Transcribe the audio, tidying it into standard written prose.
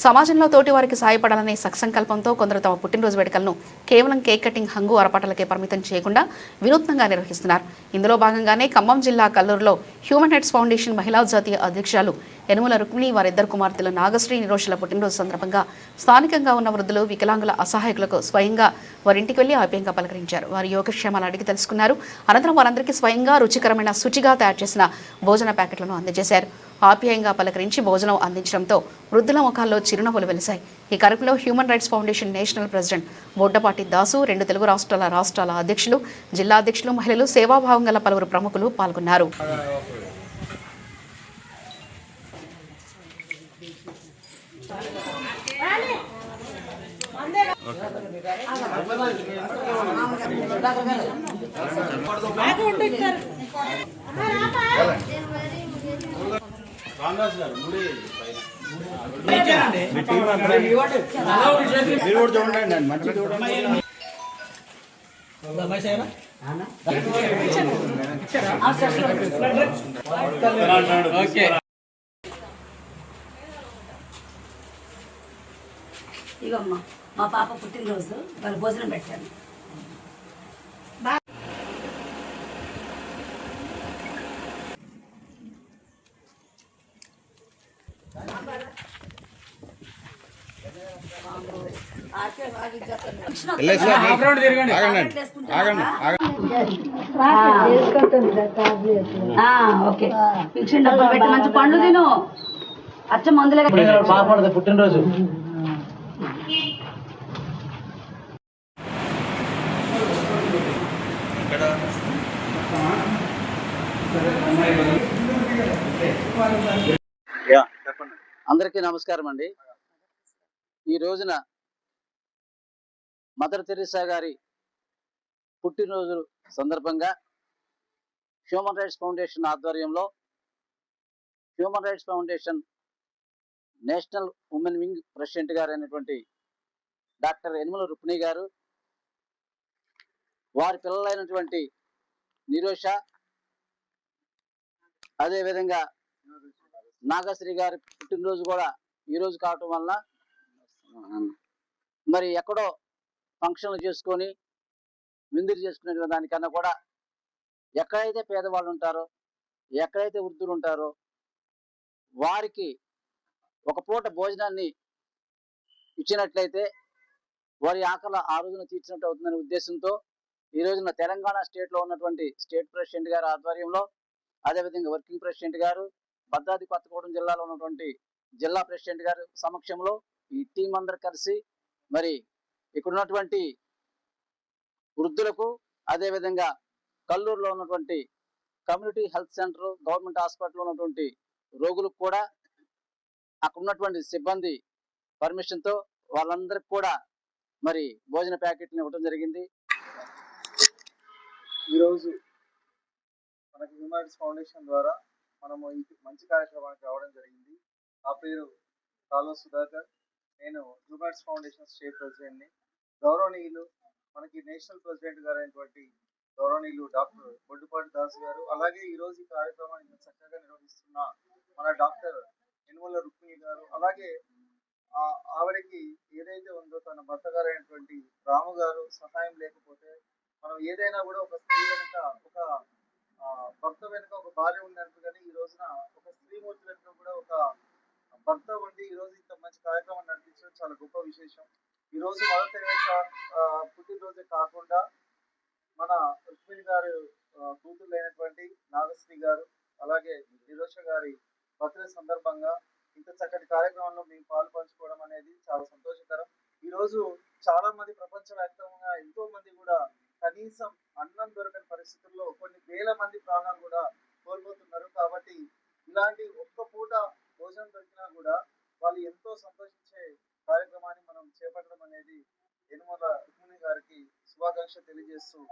సమాజంలో తోటి వారికి సాయపడాలనే సత్సంకల్పంతో కొందరు తమ పుట్టినరోజు వేడుకలను కేవలం కేక్ కటింగ్, హంగు ఆరపాటలకే పరిమితం చేయకుండా వినూత్నంగా నిర్వహిస్తున్నారు. ఇందులో భాగంగానే ఖమ్మం జిల్లా కల్లూరులో హ్యూమన్ రైట్స్ ఫౌండేషన్ మహిళా జాతీయ అధ్యక్షురాలు యనుమల రుక్మిణి వారిద్దరు కుమార్తెలు నాగశ్రీ, నిరోషుల పుట్టినరోజు సందర్భంగా స్థానికంగా ఉన్న వృద్ధులు, వికలాంగుల, అసహాయకులకు స్వయంగా వారింటికి వెళ్లి ఆప్యాయంగా పలకరించారు. వారి యోగక్షేమాలు అడిగి తెలుసుకున్నారు. అనంతరం వారందరికీ స్వయంగా రుచికరమైన శుచిగా తయారు చేసిన భోజన ప్యాకెట్లను అందజేశారు. ఆప్యాయంగా పలకరించి భోజనం అందించడంతో వృద్ధుల ముఖాల్లో చిరునవ్వులు వెలిశాయి. ఈ కార్యక్రమంలో human rights foundation national president Boddapati Dasu, 2 Telugu రాష్ట్రాల అధ్యక్షులు, జిల్లా అధ్యక్షులు, మహిళలు, సేవాభావం గల పలువురు ప్రముఖులు పాల్గొన్నారు. ఇగమ్మా మా పాప పుట్టినరోజు వాళ్ళు భోజనం పెట్టాను. ఓకే, ఫిక్షన్ డబ్బులు పెట్టి మంచి పండ్లు తిను. అచ్చ మందులే పుట్టినరోజు అందరికీ నమస్కారం అండి. ఈ రోజున మదర్ తెరీసా గారి పుట్టినరోజు సందర్భంగా హ్యూమన్ రైట్స్ ఫౌండేషన్ ఆధ్వర్యంలో human rights foundation national women wing president గారు అయినటువంటి డాక్టర్ యనుమల రుక్మిణి గారు, వారి పిల్లలైనటువంటి నిరోష, అదేవిధంగా నాగశ్రీ గారి పుట్టినరోజు కూడా ఈరోజు కావటం వల్ల మరి ఎక్కడో ఫంక్షన్లు చేసుకొని విందులు చేసుకునే దానికన్నా కూడా ఎక్కడైతే పేదవాళ్ళు ఉంటారో, ఎక్కడైతే వృద్ధులు ఉంటారో వారికి ఒక పూట భోజనాన్ని ఇచ్చినట్లయితే వారి ఆకలి ఆ రోజున తీర్చినట్టు అవుతుందనే ఉద్దేశంతో ఈ రోజున తెలంగాణ స్టేట్లో ఉన్నటువంటి స్టేట్ ప్రెసిడెంట్ గారి ఆధ్వర్యంలో, అదేవిధంగా వర్కింగ్ ప్రెసిడెంట్ గారు, భద్రాద్రి కొత్తగూడెం జిల్లాలో ఉన్నటువంటి జిల్లా ప్రెసిడెంట్ గారి సమక్షంలో ఈ టీం అందరు కలిసి మరి ఇక్కడ ఉన్నటువంటి వృద్ధులకు, అదేవిధంగా కల్లూరులో ఉన్నటువంటి కమ్యూనిటీ హెల్త్ సెంటర్, గవర్నమెంట్ హాస్పిటల్లో ఉన్నటువంటి రోగులకు కూడా అక్కడ ఉన్నటువంటి సిబ్బంది పర్మిషన్తో వాళ్ళందరికి కూడా మరి భోజన ప్యాకెట్ని ఇవ్వడం జరిగింది. ఈరోజు మనకి హ్యూమన్ రైట్స్ ఫౌండేషన్ ద్వారా మనము ఈ మంచి కార్యక్రమానికి రావడం జరిగింది. నా పేరు కాలువ సుధాకర్, నేను హ్యూమన్ రైట్స్ ఫౌండేషన్ స్టేట్ ప్రెసిడెంట్ని. గౌరవనీయులు మనకి నేషనల్ ప్రెసిడెంట్ గారు అయినటువంటి గౌరవనీయులు డాక్టర్ బొడ్డుపాటి దాస్ గారు, అలాగే ఈరోజు ఈ కార్యక్రమాన్ని చక్కగా నిర్వహిస్తున్న మన డాక్టర్ యనుమల రుక్మిణి గారు, అలాగే ఆవిడకి ఏదైతే ఉందో తన భర్త గారు అయినటువంటి రాము గారు సహాయం లేకపోతే మనం ఏదైనా కూడా ఒక స్త్రీ వెనుక, ఒక భర్త వెనుక ఒక భార్య ఉన్నట్టుగానే ఈ రోజున ఒక స్త్రీమూర్తి వెనుక కూడా ఒక భర్త ఉండి ఈ రోజు ఇంత మంచి కార్యక్రమం నడిపించడం చాలా గొప్ప విశేషం. ఈ రోజు మదర్ తెరీసా పుట్టినరోజే కాకుండా మన రుక్మిణి గారు కూతురు అయినటువంటి నాగశ్రీ గారు, అలాగే నిరోష గారి బర్త్డే సందర్భంగా ఇంత చక్కటి కార్యక్రమంలో మేము పాలు పంచుకోవడం అనేది చాలా సంతోషకరం. ఈ రోజు చాలా మంది ప్రపంచవ్యాప్తంగా ఎంతో మంది కూడా కనీసం అన్నం దొరకని పరిస్థితుల్లో కొన్ని వేల మంది ప్రాణాలు కూడా